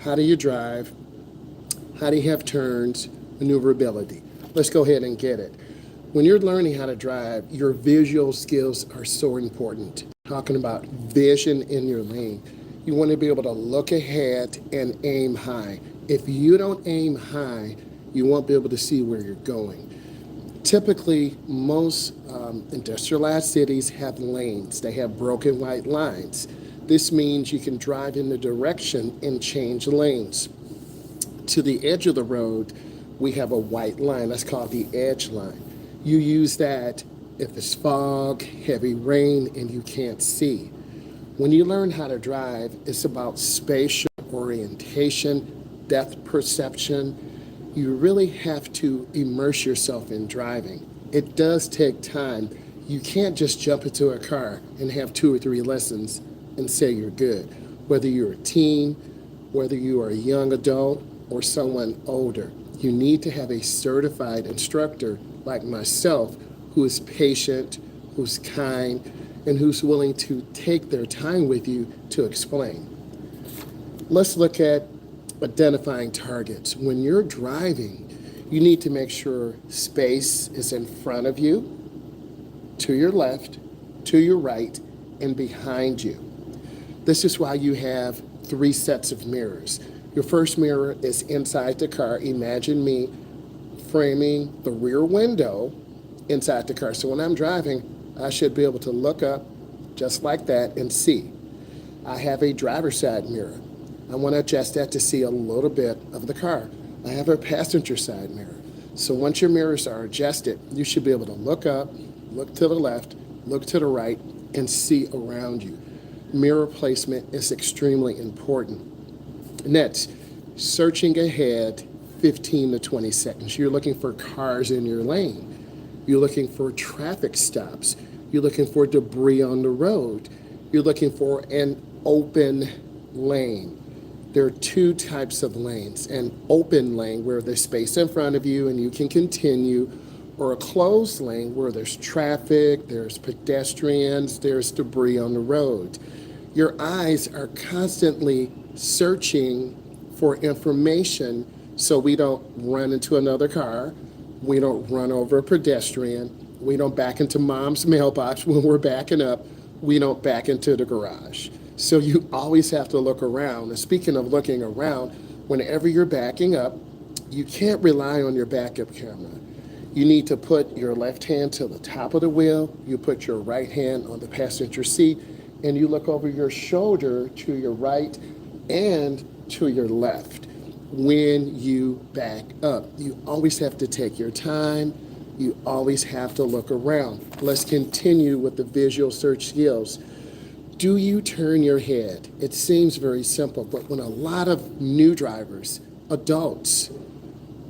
How do you drive? How do you have turns? Maneuverability. Let's go ahead and get it. When you're learning how to drive, your visual skills are so important. Talking about vision in your lane. You want to be able to look ahead and aim high. If you don't aim high, you won't be able to see where you're going. Typically, most industrialized cities have lanes. They have broken white lines. This means you can drive in the direction and change lanes. To the edge of the road, we have a white line. That's called the edge line. You use that if it's fog, heavy rain, and you can't see. When you learn how to drive, it's about spatial orientation, depth perception. You really have to immerse yourself in driving. It does take time. You can't just jump into a car and have 2 or 3 lessons and say you're good. Whether you're a teen, whether you are a young adult, or someone older, you need to have a certified instructor like myself who is patient, who's kind, and who's willing to take their time with you to explain. Let's look at identifying targets. When you're driving, you need to make sure space is in front of you, to your left, to your right, and behind you. This is why you have 3 sets of mirrors. Your first mirror is inside the car. Imagine me framing the rear window inside the car. So when I'm driving, I should be able to look up just like that and see. I have a driver's side mirror. I want to adjust that to see a little bit of the car. I have a passenger side mirror. So once your mirrors are adjusted, you should be able to look up, look to the left, look to the right, and see around you. Mirror placement is extremely important. Next, searching ahead 15 to 20 seconds. You're looking for cars in your lane. You're looking for traffic stops. You're looking for debris on the road. You're looking for an open lane. There are 2 types of lanes: an open lane where there's space in front of you and you can continue, or a closed lane where there's traffic, there's pedestrians, there's debris on the road. Your eyes are constantly searching for information so we don't run into another car, we don't run over a pedestrian, we don't back into mom's mailbox when we're backing up, we don't back into the garage. So you always have to look around. And speaking of looking around, whenever you're backing up, you can't rely on your backup camera. You need to put your left hand to the top of the wheel, you put your right hand on the passenger seat, and you look over your shoulder to your right and to your left when you back up. You always have to take your time. You always have to look around. Let's continue with the visual search skills. Do you turn your head? It seems very simple, but when a lot of new drivers, adults,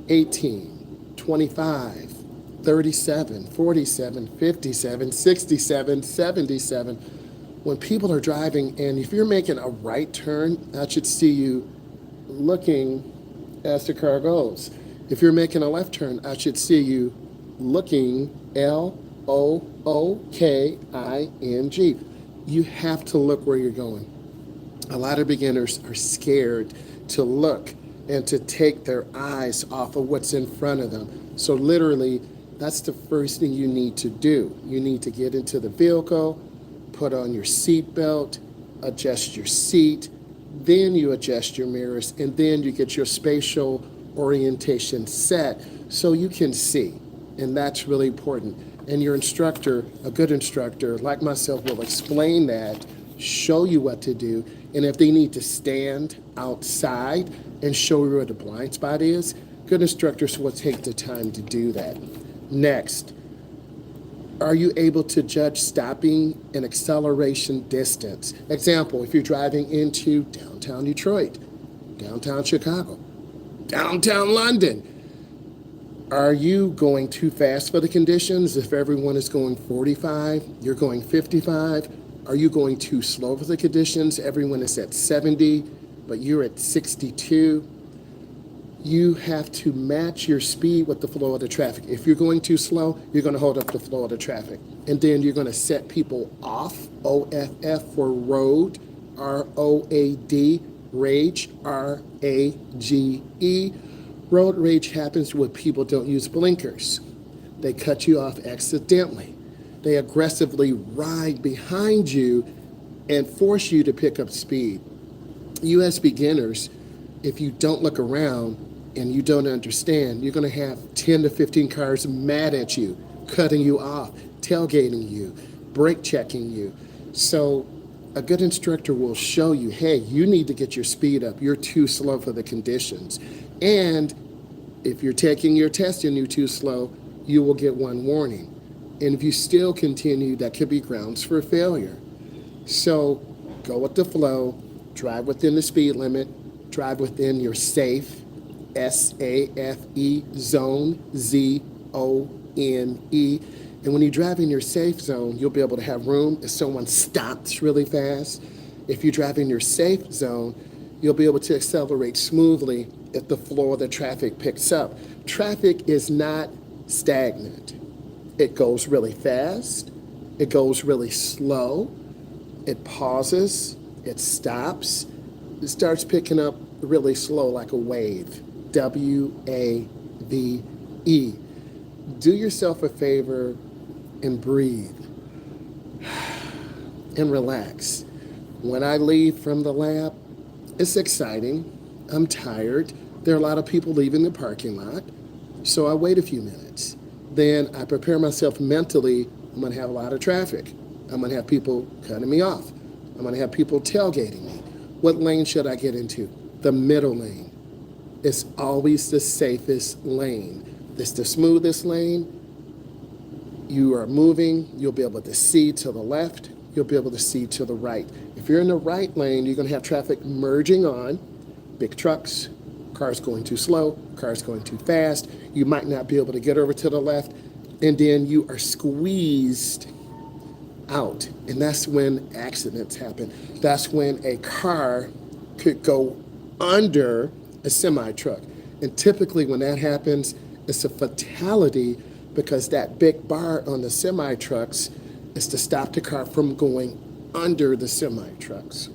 18, 25, 37, 47, 57, 67, 77, when people are driving, and if you're making a right turn, I should see you looking as the car goes. If you're making a left turn, I should see you looking, Looking. You have to look where you're going. A lot of beginners are scared to look and to take their eyes off of what's in front of them. So literally, that's the first thing you need to do. You need to get into the vehicle, put on your seat belt, adjust your seat, then you adjust your mirrors, and then you get your spatial orientation set so you can see. And that's really important. And your instructor, a good instructor like myself, will explain that, show you what to do, and if they need to stand outside and show you where the blind spot is, good instructors will take the time to do that. Next, are you able to judge stopping and acceleration distance? Example, if you're driving into downtown Detroit, downtown Chicago, downtown London, are you going too fast for the conditions? If everyone is going 45, you're going 55. Are you going too slow for the conditions? Everyone is at 70, but you're at 62. You have to match your speed with the flow of the traffic. If you're going too slow, you're going to hold up the flow of the traffic. And then you're going to set people off, OFF for road, ROAD, Rage, R-A-G-E. Road rage happens when people don't use blinkers. They cut you off accidentally. They aggressively ride behind you and force you to pick up speed. You as beginners, if you don't look around and you don't understand, you're going to have 10 to 15 cars mad at you, cutting you off, tailgating you, brake checking you. So a good instructor will show you, hey, you need to get your speed up. You're too slow for the conditions. And if you're taking your test and you're too slow, you will get one warning. And if you still continue, that could be grounds for failure. So go with the flow, drive within the speed limit, drive within your safe, S-A-F-E, zone, Z-O-N-E. And when you drive in your safe zone, you'll be able to have room if someone stops really fast. If you drive in your safe zone, you'll be able to accelerate smoothly if the flow of the traffic picks up. Traffic is not stagnant. It goes really fast. It goes really slow. It pauses. It stops. It starts picking up really slow like a wave. W-A-V-E. Do yourself a favor and breathe and relax. When I leave from the lab, it's exciting. I'm tired. There are a lot of people leaving the parking lot, so I wait a few minutes. Then I prepare myself mentally. I'm going to have a lot of traffic. I'm going to have people cutting me off. I'm going to have people tailgating me. What lane should I get into? The middle lane. It's always the safest lane. It's the smoothest lane. You are moving, you'll be able to see to the left, you'll be able to see to the right. If you're in the right lane, you're going to have traffic merging on, big trucks, cars going too slow, cars going too fast. You might not be able to get over to the left, and then you are squeezed out. And that's when accidents happen. That's when a car could go under a semi-truck. And typically when that happens, it's a fatality because that big bar on the semi-trucks is to stop the car from going under the semi-trucks.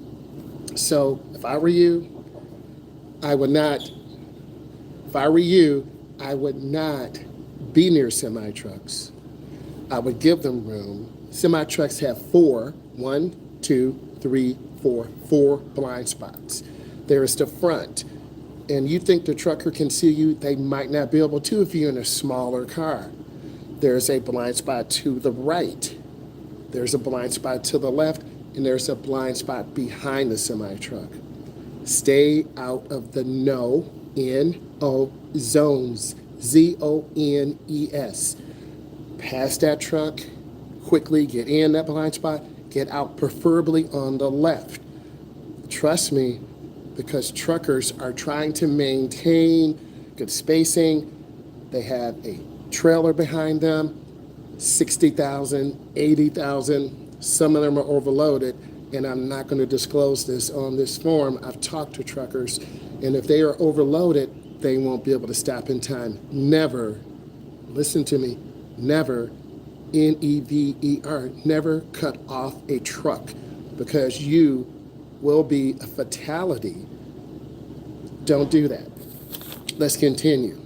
So if I were you, I would not be near semi-trucks. I would give them room. Semi-trucks have four blind spots. There is the front. And you think the trucker can see you, they might not be able to if you're in a smaller car. There's a blind spot to the right. There's a blind spot to the left, and there's a blind spot behind the semi-truck. Stay out of the no-N-O zones, Z-O-N-E-S. Pass that truck, quickly get in that blind spot, get out preferably on the left. Trust me, because truckers are trying to maintain good spacing. They have a trailer behind them, 60,000, 80,000. Some of them are overloaded, and I'm not going to disclose this on this forum. I've talked to truckers, and if they are overloaded, they won't be able to stop in time. Never, listen to me, never, N-E-V-E-R, never cut off a truck because you will be a fatality. Don't do that. Let's continue.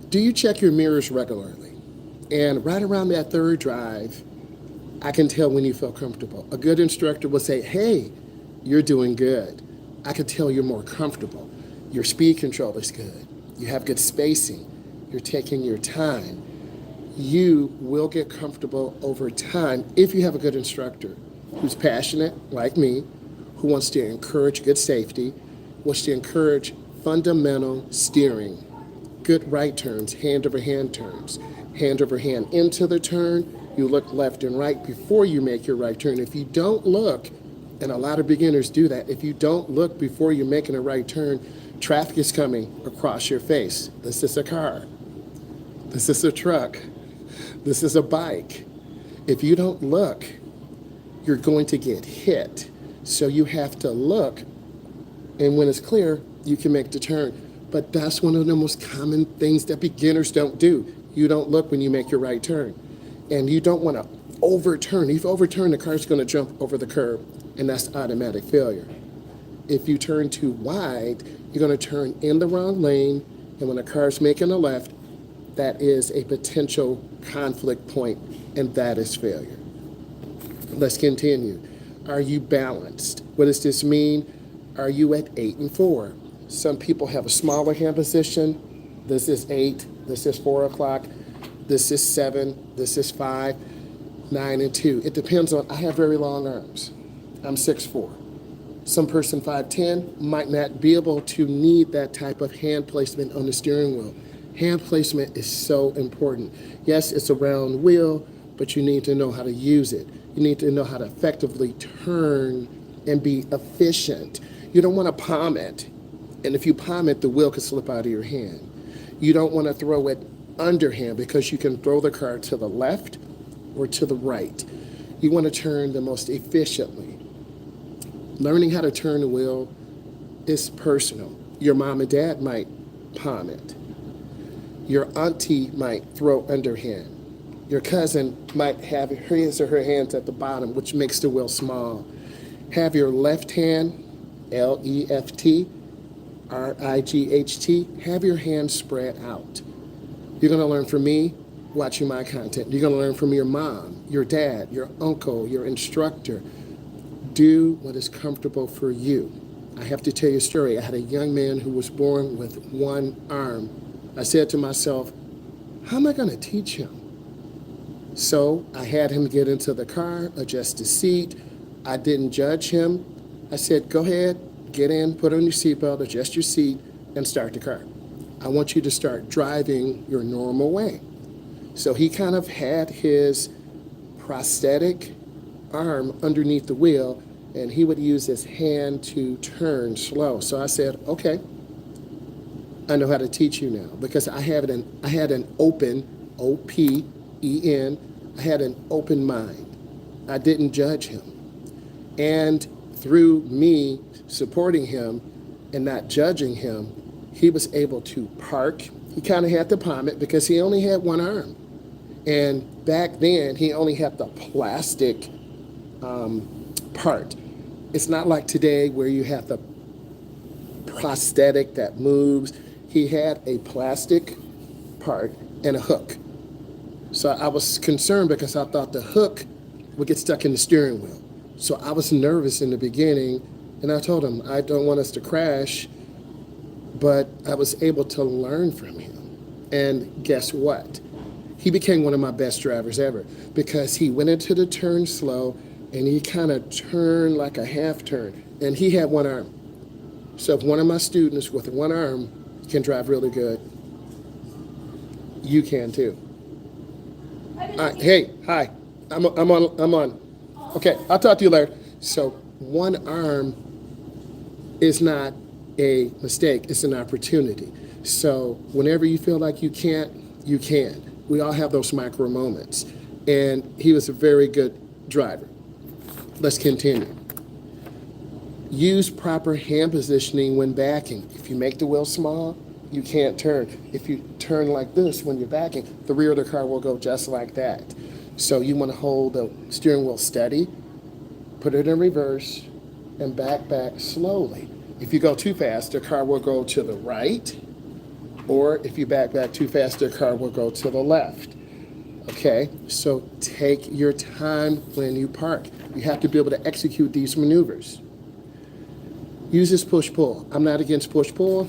Do you check your mirrors regularly? And right around that third drive, I can tell when you feel comfortable. A good instructor will say, hey, you're doing good. I can tell you're more comfortable. Your speed control is good. You have good spacing. You're taking your time. You will get comfortable over time if you have a good instructor who's passionate, like me, who wants to encourage good safety, wants to encourage fundamental steering, good right turns, hand over hand turns, hand over hand into the turn. You look left and right before you make your right turn. If you don't look, and a lot of beginners do that, if you don't look before you're making a right turn, traffic is coming across your face. This is a car. This is a truck. This is a bike. If you don't look, you're going to get hit. So you have to look, and when it's clear, you can make the turn. But that's one of the most common things that beginners don't do. You don't look when you make your right turn. And you don't want to overturn. If you overturn, the car's going to jump over the curb, and that's automatic failure. If you turn too wide, you're going to turn in the wrong lane, and when a car's making a left, that is a potential conflict point, and that is failure. Let's continue. Are you balanced? What does this mean? Are you at 8 and 4? Some people have a smaller hand position. This is 8. This is 4 o'clock. This is 7. This is 5, 9, and 2. It depends on, I have very long arms. I'm 6'4". Some person 5'10" might not be able to need that type of hand placement on the steering wheel. Hand placement is so important. Yes, it's a round wheel, but you need to know how to use it. You need to know how to effectively turn and be efficient. You don't want to palm it. And if you palm it, the wheel could slip out of your hand. You don't want to throw it underhand because you can throw the car to the left or to the right. You want to turn the most efficiently. Learning how to turn the wheel is personal. Your mom and dad might palm it. Your auntie might throw underhand. Your cousin might have his or her hands at the bottom, which makes the wheel small. Have your left hand, L-E-F-T, R-I-G-H-T, have your hands spread out. You're going to learn from me watching my content. You're going to learn from your mom, your dad, your uncle, your instructor. Do what is comfortable for you. I have to tell you a story. I had a young man who was born with one arm. I said to myself, how am I going to teach him? So I had him get into the car, adjust the seat. I didn't judge him. I said, go ahead, get in, put on your seatbelt, adjust your seat, and start the car. I want you to start driving your normal way. So he kind of had his prosthetic arm underneath the wheel, and he would use his hand to turn slow. So I said, okay, I know how to teach you now, because I had an open, O-P-E-N, I had an open mind. I didn't judge him. And through me supporting him and not judging him, he was able to park. He kind of had to palm it because he only had one arm. And back then, he only had the plastic part. It's not like today where you have the prosthetic that moves. He had a plastic part and a hook. So I was concerned because I thought the hook would get stuck in the steering wheel. So I was nervous in the beginning, and I told him, I don't want us to crash, but I was able to learn from him. And guess what? He became one of my best drivers ever because he went into the turn slow, and he kind of turned like a half turn, and he had one arm. So if one of my students with one arm can drive really good, you can too. Hey, hi, I'm on. Okay, I'll talk to you later. So one arm is not a mistake, it's an opportunity. So whenever you feel like you can't, you can. We all have those micro moments. And he was a very good driver. Let's continue. Use proper hand positioning when backing. If you make the wheel small, you can't turn. If you turn like this when you're backing, the rear of the car will go just like that. So you want to hold the steering wheel steady, put it in reverse, and back slowly. If you go too fast, the car will go to the right, or if you back too fast, the car will go to the left. Okay, so take your time when you park. You have to be able to execute these maneuvers. Use this push-pull. I'm not against push-pull.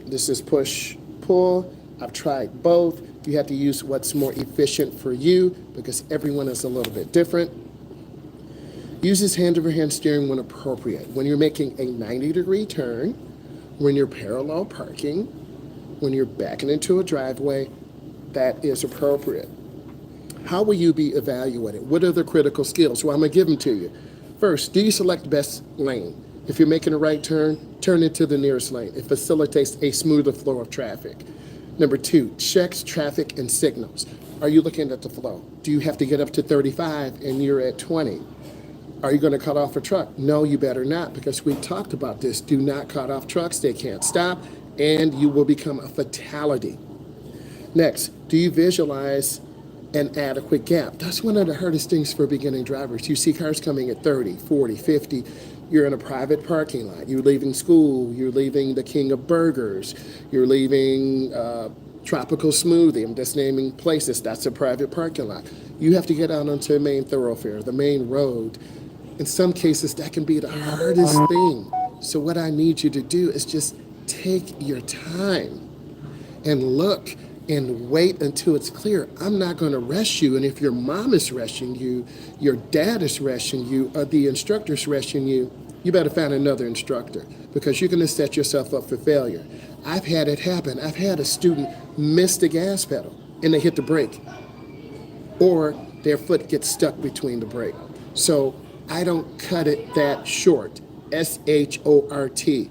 This is push-pull. I've tried both. You have to use what's more efficient for you because everyone is a little bit different. Use this hand-over-hand steering when appropriate. When you're making a 90-degree turn, when you're parallel parking, when you're backing into a driveway, that is appropriate. How will you be evaluated? What are the critical skills? Well, I'm going to give them to you. First, do you select the best lane? If you're making a right turn, turn into the nearest lane. It facilitates a smoother flow of traffic. Number 2, checks traffic and signals. Are you looking at the flow? Do you have to get up to 35 and you're at 20? Are you going to cut off a truck? No, you better not, because we talked about this. Do not cut off trucks. They can't stop, and you will become a fatality. Next, do you visualize an adequate gap? That's one of the hardest things for beginning drivers. You see cars coming at 30, 40, 50. You're in a private parking lot. You're leaving school. You're leaving the King of Burgers. You're leaving Tropical Smoothie. I'm just naming places. That's a private parking lot. You have to get out onto the main thoroughfare, the main road. In some cases, that can be the hardest thing. So what I need you to do is just take your time and look and wait until it's clear. I'm not going to rush you. And if your mom is rushing you, your dad is rushing you, or the instructor's rushing you, you better find another instructor because you're going to set yourself up for failure. I've had it happen. I've had a student miss the gas pedal and they hit the brake, or their foot gets stuck between the brake. So I don't cut it that short, SHORT,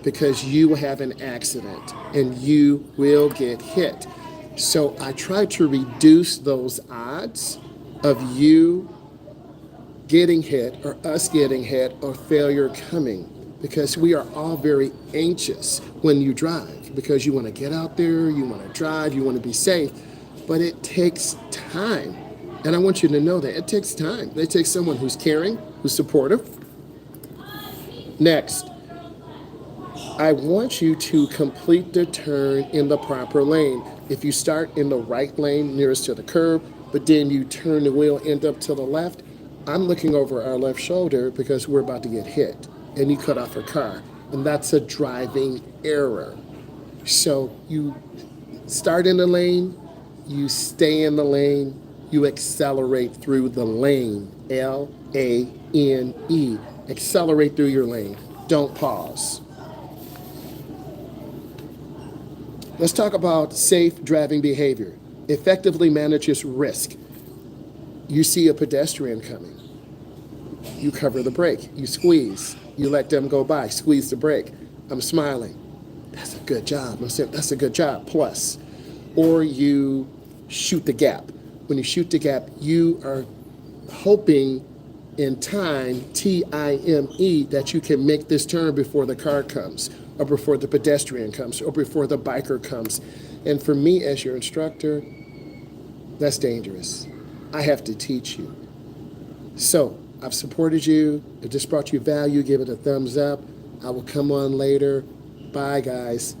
because you will have an accident and you will get hit. So I try to reduce those odds of you getting hit or us getting hit or failure coming, because we are all very anxious when you drive because you want to get out there, you want to drive, you want to be safe, but it takes time. And I want you to know that it takes time. It takes someone who's caring, who's supportive. Next, I want you to complete the turn in the proper lane. If you start in the right lane nearest to the curb, but then you turn the wheel end up to the left, I'm looking over our left shoulder because we're about to get hit and you cut off a car. And that's a driving error. So you start in the lane, you stay in the lane, you accelerate through the lane, L-A-N-E. Accelerate through your lane. Don't pause. Let's talk about safe driving behavior. Effectively manages risk. You see a pedestrian coming. You cover the brake. You squeeze. You let them go by. Squeeze the brake. I'm smiling. That's a good job. I'm saying, that's a good job. Plus. Or you shoot the gap. When you shoot the gap, you are hoping in time, T-I-M-E, that you can make this turn before the car comes, or before the pedestrian comes, or before the biker comes. And for me as your instructor, that's dangerous. I have to teach you. So I've supported you. If this brought you value, give it a thumbs up. I will come on later. Bye, guys.